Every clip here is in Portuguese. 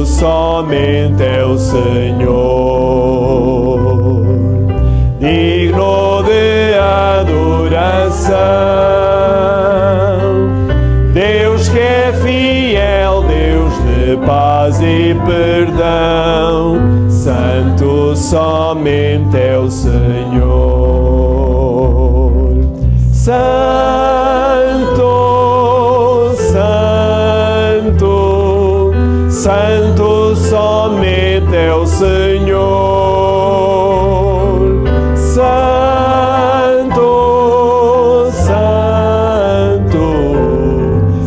Santo somente é o Senhor, digno de adoração. Deus que é fiel, Deus de paz e perdão, Santo somente é o Senhor. Santo, Santo, Santo somente é o Senhor. Santo, Santo,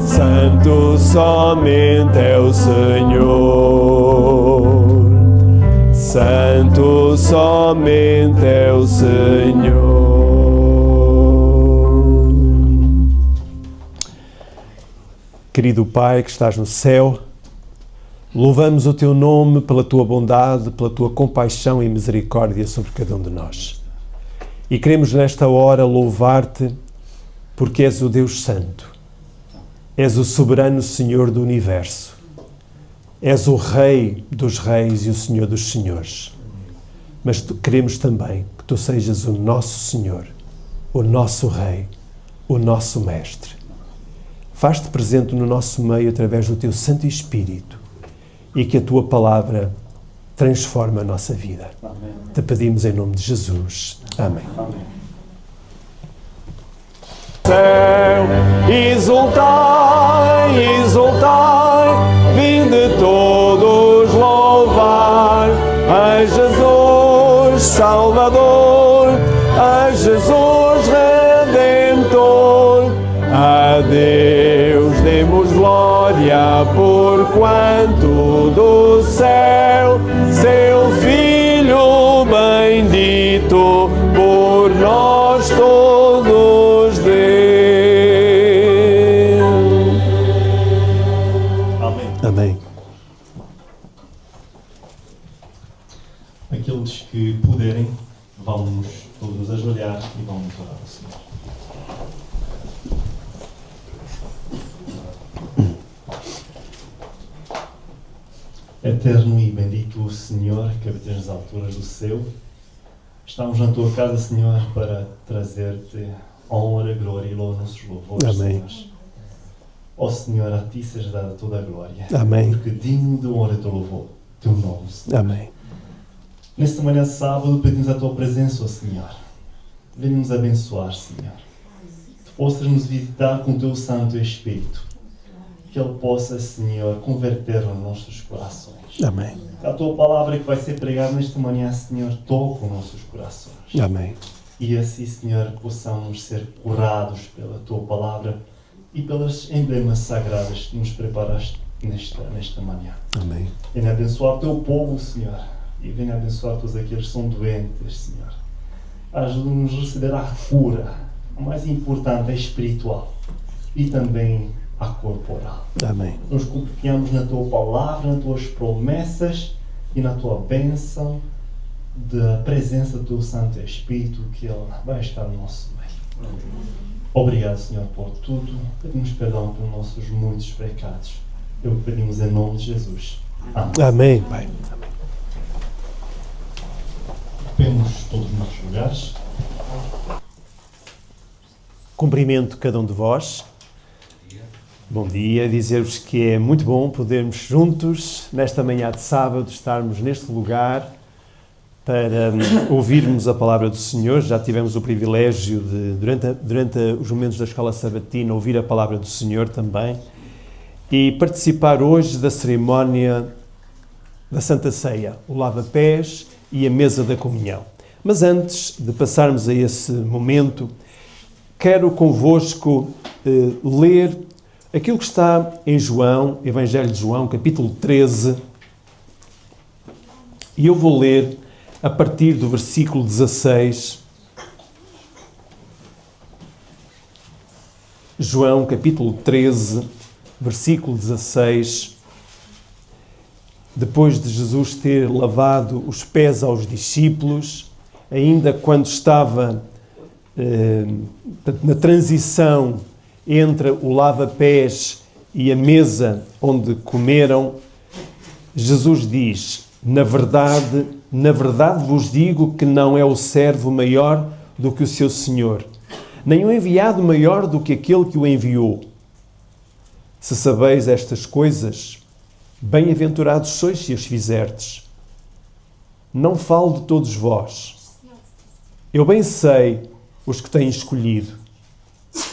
Santo somente é o Senhor. Santo somente é o Senhor. Querido Pai que estás no céu, louvamos o Teu nome pela Tua bondade, pela Tua compaixão e misericórdia sobre cada um de nós. E queremos nesta hora louvar-te porque és o Deus Santo, és o soberano Senhor do Universo, és o Rei dos Reis e o Senhor dos Senhores. Mas queremos também que Tu sejas o nosso Senhor, o nosso Rei, o nosso Mestre. Faz-te presente no nosso meio através do Teu Santo Espírito e que a Tua Palavra transforme a nossa vida. Amém. Te pedimos em nome de Jesus. Amém. Amém. Céu, exultai, exultai, vinde todos louvar a Jesus Salvador, a Jesus Redentor, a Deus demos glória, porquanto do céu seu Filho bendito por nós todos deu. Amém. Amém. Aqueles que puderem, vamos todos ajoelhar e vamos orar ao Senhor. Eterno e bendito o Senhor, que habitas nas alturas do céu, estamos na Tua casa, Senhor, para trazer-te honra, glória e nossos louvores. Amém. Ó Senhor, a Ti seja dada toda a glória. Amém. Porque digno de honra e Teu louvor, Teu nome, Senhor. Amém. Nesta manhã de sábado, pedimos a Tua presença, ó Senhor. Vem-nos abençoar, Senhor. Tu possas nos visitar com o Teu Santo Espírito. Que Ele possa, Senhor, converter os nossos corações. Amém. Que a Tua palavra que vai ser pregada nesta manhã, Senhor, toque os nossos corações. Amém. E assim, Senhor, possamos ser curados pela Tua palavra e pelas emblemas sagradas que nos preparaste nesta manhã. Amém. Venha abençoar o Teu povo, Senhor, e venha abençoar todos aqueles que são doentes, Senhor. Ajuda-nos a receber a cura, o mais importante, a espiritual e também a corporal. Amém. Nós confiamos na Tua palavra, nas Tuas promessas e na Tua bênção da presença do Teu Santo Espírito, que Ele vai estar no nosso meio. Obrigado, Senhor, por tudo. Pedimos perdão pelos nossos muitos pecados. Eu pedimos em nome de Jesus. Amém. Amém, Pai. Amém. Ocupemos todos os nossos lugares. Cumprimento cada um de vós. Bom dia, dizer-vos que é muito bom podermos juntos, nesta manhã de sábado, estarmos neste lugar para ouvirmos a palavra do Senhor. Já tivemos o privilégio de, durante os momentos da escola sabatina, ouvir a palavra do Senhor também e participar hoje da cerimónia da Santa Ceia, o lava-pés e a mesa da comunhão. Mas antes de passarmos a esse momento, quero convosco ler aquilo que está em João, Evangelho de João, capítulo 13, e eu vou ler a partir do versículo 16. João, capítulo 13, versículo 16. Depois de Jesus ter lavado os pés aos discípulos, ainda quando estava na transição entre o lava-pés e a mesa onde comeram, Jesus diz: na verdade vos digo que não é o servo maior do que o seu senhor, nem o enviado maior do que aquele que o enviou. Se sabeis estas coisas, bem-aventurados sois se as fizerdes. Não falo de todos vós. Eu bem sei os que têm escolhido,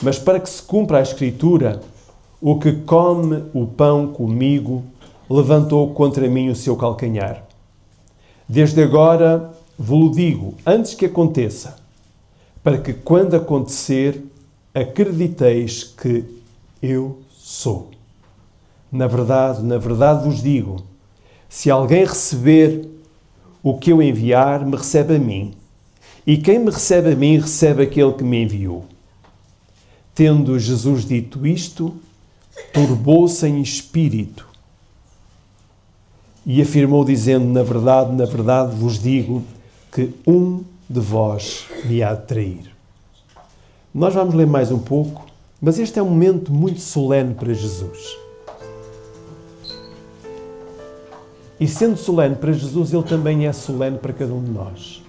mas para que se cumpra a Escritura, o que come o pão comigo levantou contra mim o seu calcanhar. Desde agora vos-lo digo, antes que aconteça, para que quando acontecer, acrediteis que eu sou. Na verdade vos digo, se alguém receber o que eu enviar, me recebe a mim. E quem me recebe a mim, recebe aquele que me enviou. Tendo Jesus dito isto, turbou-se em espírito e afirmou dizendo: na verdade vos digo que um de vós me há de trair. Nós vamos ler mais um pouco, mas este é um momento muito solene para Jesus. E sendo solene para Jesus, ele também é solene para cada um de nós.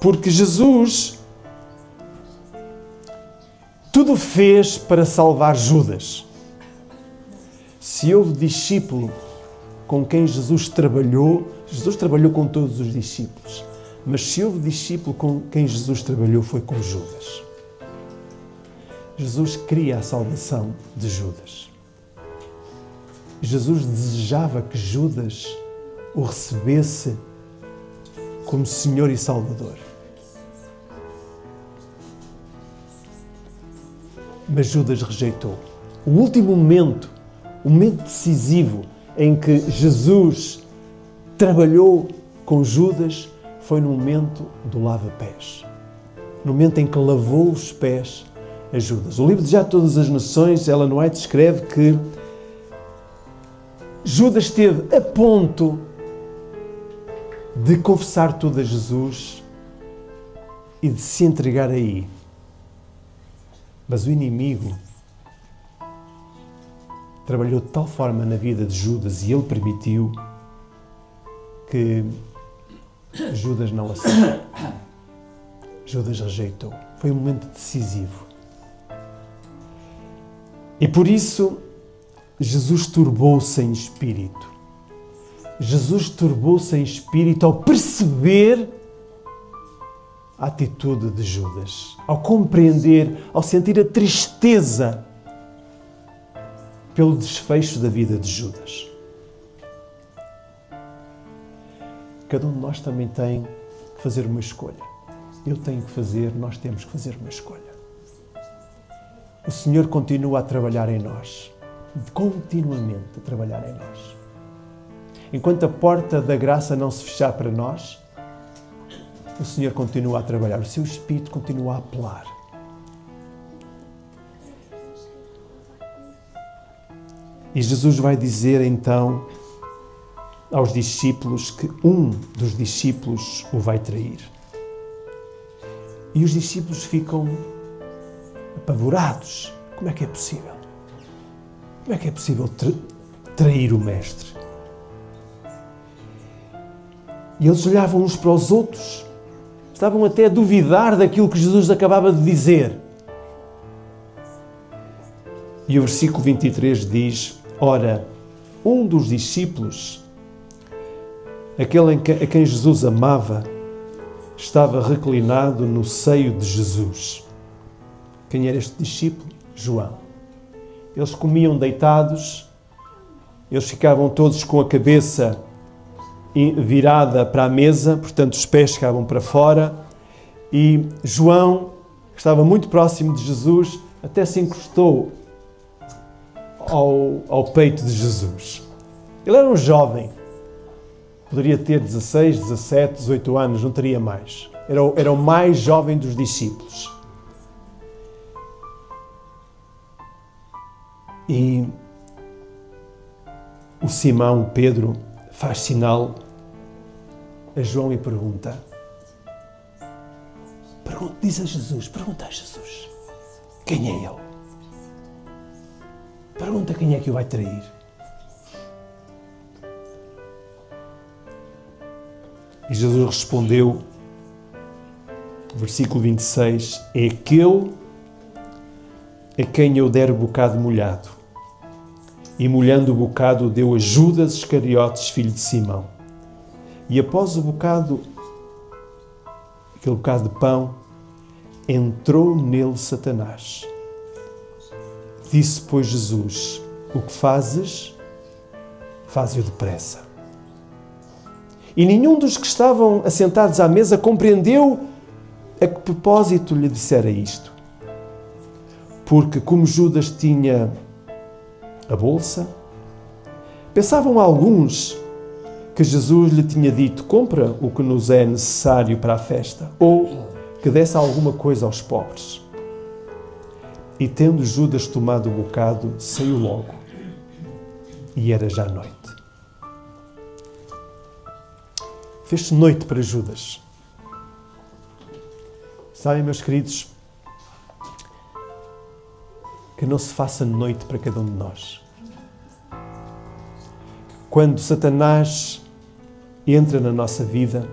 Porque Jesus tudo fez para salvar Judas. Se houve discípulo com quem Jesus trabalhou com todos os discípulos. Mas se houve discípulo com quem Jesus trabalhou, foi com Judas. Jesus queria a salvação de Judas. Jesus desejava que Judas o recebesse como Senhor e Salvador. Mas Judas rejeitou. O último momento, o momento decisivo em que Jesus trabalhou com Judas foi no momento do lava-pés. No momento em que lavou os pés a Judas. O livro de Já Todas as Nações, Ellen White escreve que Judas esteve a ponto de confessar tudo a Jesus e de se entregar aí. Mas o inimigo trabalhou de tal forma na vida de Judas e ele permitiu que Judas não aceitou. Judas rejeitou. Foi um momento decisivo. E por isso, Jesus turbou-se em espírito. Jesus turbou-se em espírito ao perceber a atitude de Judas, ao compreender, ao sentir a tristeza pelo desfecho da vida de Judas. Cada um de nós também tem que fazer uma escolha. Eu tenho que fazer, nós temos que fazer uma escolha. O Senhor continua a trabalhar em nós, continuamente a trabalhar em nós. Enquanto a porta da graça não se fechar para nós, o Senhor continua a trabalhar, o seu Espírito continua a apelar. E Jesus vai dizer então aos discípulos que um dos discípulos o vai trair. E os discípulos ficam apavorados. Como é que é possível? Como é que é possível trair o Mestre? E eles olhavam uns para os outros, estavam até a duvidar daquilo que Jesus acabava de dizer. E o versículo 23 diz: ora, um dos discípulos, aquele a quem Jesus amava, estava reclinado no seio de Jesus. Quem era este discípulo? João. Eles comiam deitados, eles ficavam todos com a cabeça virada para a mesa, portanto os pés ficavam para fora, e João, que estava muito próximo de Jesus, até se encostou ao peito de Jesus. Ele era um jovem, poderia ter 16, 17, 18 anos, não teria mais. Era o mais jovem dos discípulos. E o Simão, Pedro, faz sinal a João e pergunta, diz a Jesus, pergunta a Jesus, quem é ele? Pergunta quem é que o vai trair. E Jesus respondeu, versículo 26, é aquele a quem eu der o bocado molhado. E molhando o bocado deu a Judas Iscariotes, filho de Simão. E após o bocado, aquele bocado de pão, entrou nele Satanás. Disse, pois, Jesus, o que fazes, faze-o depressa. E nenhum dos que estavam assentados à mesa compreendeu a que propósito lhe dissera isto. Porque, como Judas tinha a bolsa, pensavam alguns que Jesus lhe tinha dito, compra o que nos é necessário para a festa, ou que desse alguma coisa aos pobres. E tendo Judas tomado o bocado, saiu logo, e era já noite. Fez-se noite para Judas. Sabem, meus queridos, que não se faça noite para cada um de nós. Quando Satanás entra na nossa vida,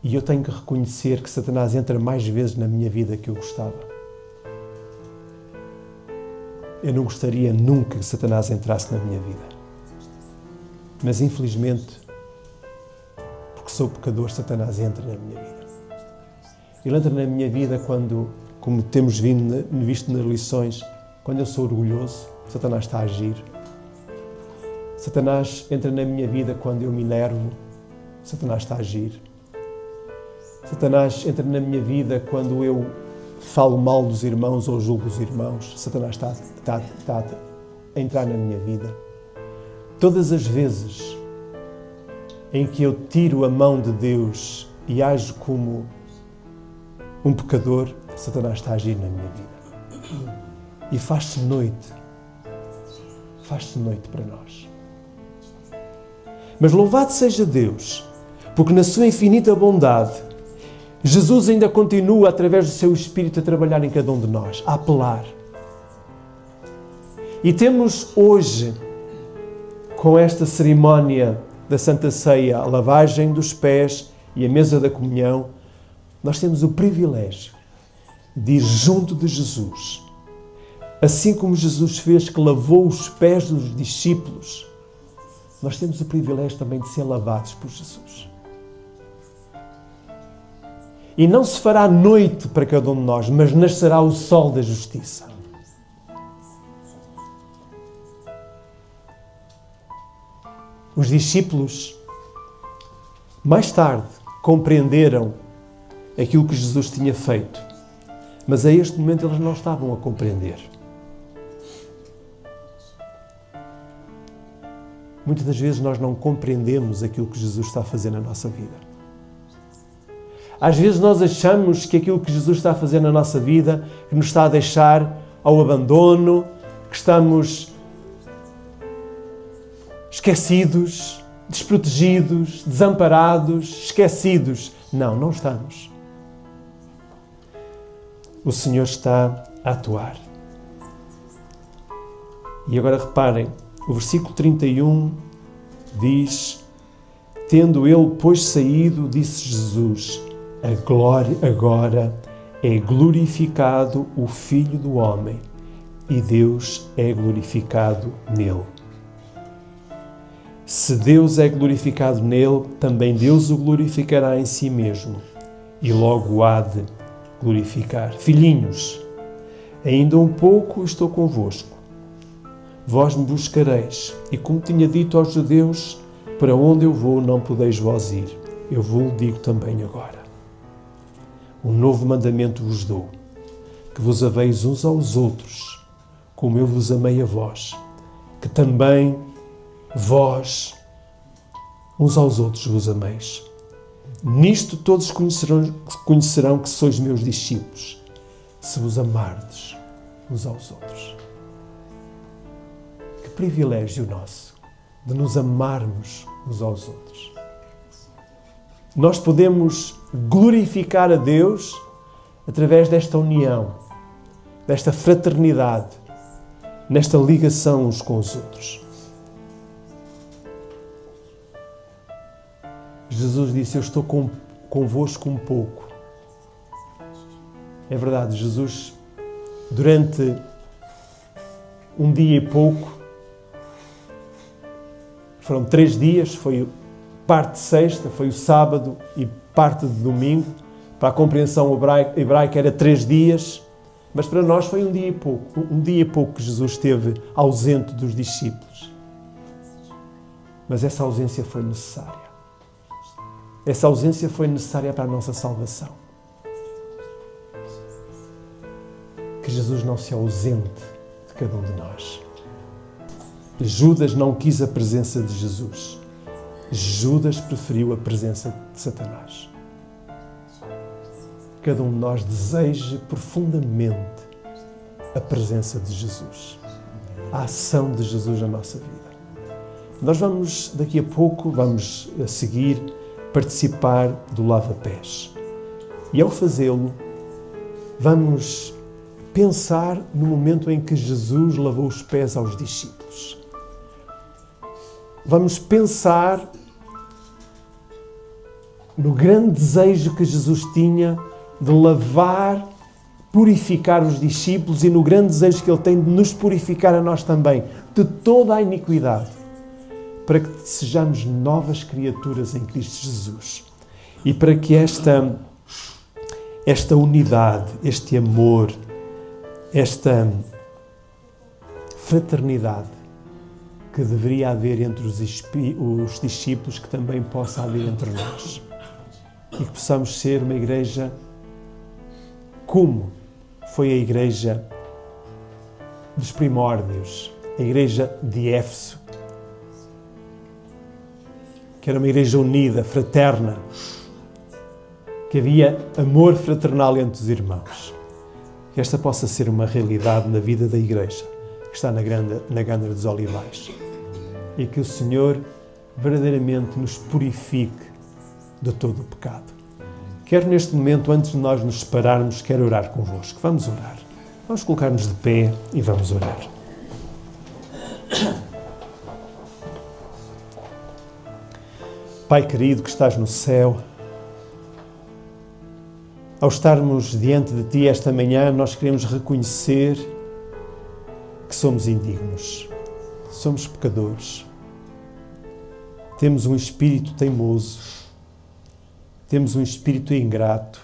e eu tenho que reconhecer que Satanás entra mais vezes na minha vida que eu gostava. Eu não gostaria nunca que Satanás entrasse na minha vida. Mas, infelizmente, porque sou pecador, Satanás entra na minha vida. Ele entra na minha vida quando, como temos visto nas lições, quando eu sou orgulhoso, Satanás está a agir. Satanás entra na minha vida quando eu me enervo, Satanás está a agir. Satanás entra na minha vida quando eu falo mal dos irmãos ou julgo os irmãos, Satanás está a entrar na minha vida. Todas as vezes em que eu tiro a mão de Deus e ajo como um pecador, Satanás está a agir na minha vida. E faz-se noite para nós. Mas louvado seja Deus, porque na sua infinita bondade, Jesus ainda continua, através do seu Espírito, a trabalhar em cada um de nós, a apelar. E temos hoje, com esta cerimónia da Santa Ceia, a lavagem dos pés e a mesa da comunhão, nós temos o privilégio de ir junto de Jesus. Assim como Jesus fez, que lavou os pés dos discípulos, nós temos o privilégio também de ser lavados por Jesus. E não se fará noite para cada um de nós, mas nascerá o sol da justiça. Os discípulos, mais tarde, compreenderam aquilo que Jesus tinha feito, mas a este momento eles não estavam a compreender. Muitas das vezes nós não compreendemos aquilo que Jesus está a fazer na nossa vida. Às vezes nós achamos que aquilo que Jesus está a fazer na nossa vida, que nos está a deixar ao abandono, que estamos esquecidos, desprotegidos, desamparados, esquecidos. Não, não estamos. O Senhor está a atuar. E agora reparem, o versículo 31 diz: tendo ele, pois, saído, disse Jesus, agora é glorificado o Filho do Homem, e Deus é glorificado nele. Se Deus é glorificado nele, também Deus o glorificará em si mesmo, e logo o há de glorificar. Filhinhos, ainda um pouco estou convosco. Vós me buscareis, e como tinha dito aos judeus, para onde eu vou não podeis vós ir. Eu vou digo também agora. Um novo mandamento vos dou, que vos ameis uns aos outros, como eu vos amei a vós, que também vós uns aos outros vos ameis. Nisto todos conhecerão que sois meus discípulos, se vos amardes uns aos outros. Que privilégio nosso de nos amarmos uns aos outros. Nós podemos glorificar a Deus através desta união, desta fraternidade, nesta ligação uns com os outros. Jesus disse, eu estou convosco um pouco. É verdade, Jesus, durante um dia e pouco, foram 3 dias, foi parte de sexta, foi o sábado e parte de domingo. Para a compreensão hebraica era 3 dias, mas para nós foi um dia e pouco que Jesus esteve ausente dos discípulos. Mas essa ausência foi necessária. Essa ausência foi necessária para a nossa salvação. Que Jesus não se ausente de cada um de nós. Judas não quis a presença de Jesus. Judas preferiu a presença de Satanás. Cada um de nós deseja profundamente a presença de Jesus, a ação de Jesus na nossa vida. Nós vamos, daqui a pouco, vamos a seguir participar do lava-pés. E ao fazê-lo, vamos pensar no momento em que Jesus lavou os pés aos discípulos. Vamos pensar no grande desejo que Jesus tinha de lavar, purificar os discípulos e no grande desejo que Ele tem de nos purificar a nós também, de toda a iniquidade, para que sejamos novas criaturas em Cristo Jesus. E para que esta unidade, este amor, esta fraternidade que deveria haver entre os discípulos, que também possa haver entre nós. E que possamos ser uma igreja como foi a igreja dos primórdios, a igreja de Éfeso, que era uma igreja unida, fraterna, que havia amor fraternal entre os irmãos. Que esta possa ser uma realidade na vida da igreja, que está na Gândara dos Olivais. E que o Senhor verdadeiramente nos purifique de todo o pecado. Quero neste momento, antes de nós nos separarmos, quero orar convosco. Vamos orar. Vamos colocar-nos de pé e vamos orar. Pai querido que estás no céu, ao estarmos diante de Ti esta manhã, nós queremos reconhecer que somos indignos, somos pecadores, temos um espírito teimoso, temos um espírito ingrato,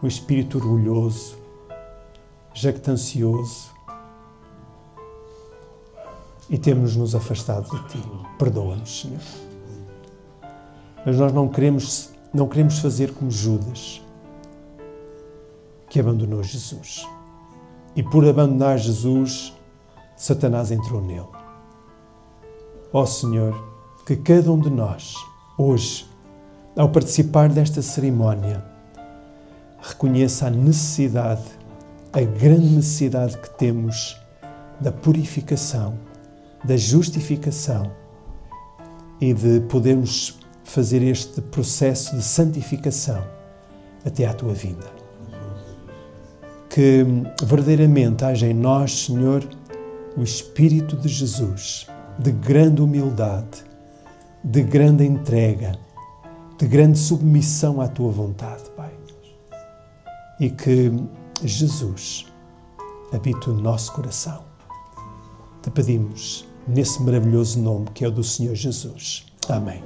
um espírito orgulhoso, jactancioso e temos-nos afastado de Ti. Perdoa-nos, Senhor. Mas nós não queremos fazer como Judas, que abandonou Jesus. E por abandonar Jesus, Satanás entrou nele. Ó Senhor, que cada um de nós, hoje, ao participar desta cerimónia, reconheça a necessidade, a grande necessidade que temos da purificação, da justificação e de podermos fazer este processo de santificação até à Tua vinda. Que verdadeiramente haja em nós, Senhor, o Espírito de Jesus, de grande humildade, de grande entrega, de grande submissão à Tua vontade, Pai. E que Jesus habite o nosso coração. Te pedimos nesse maravilhoso nome que é o do Senhor Jesus. Amém.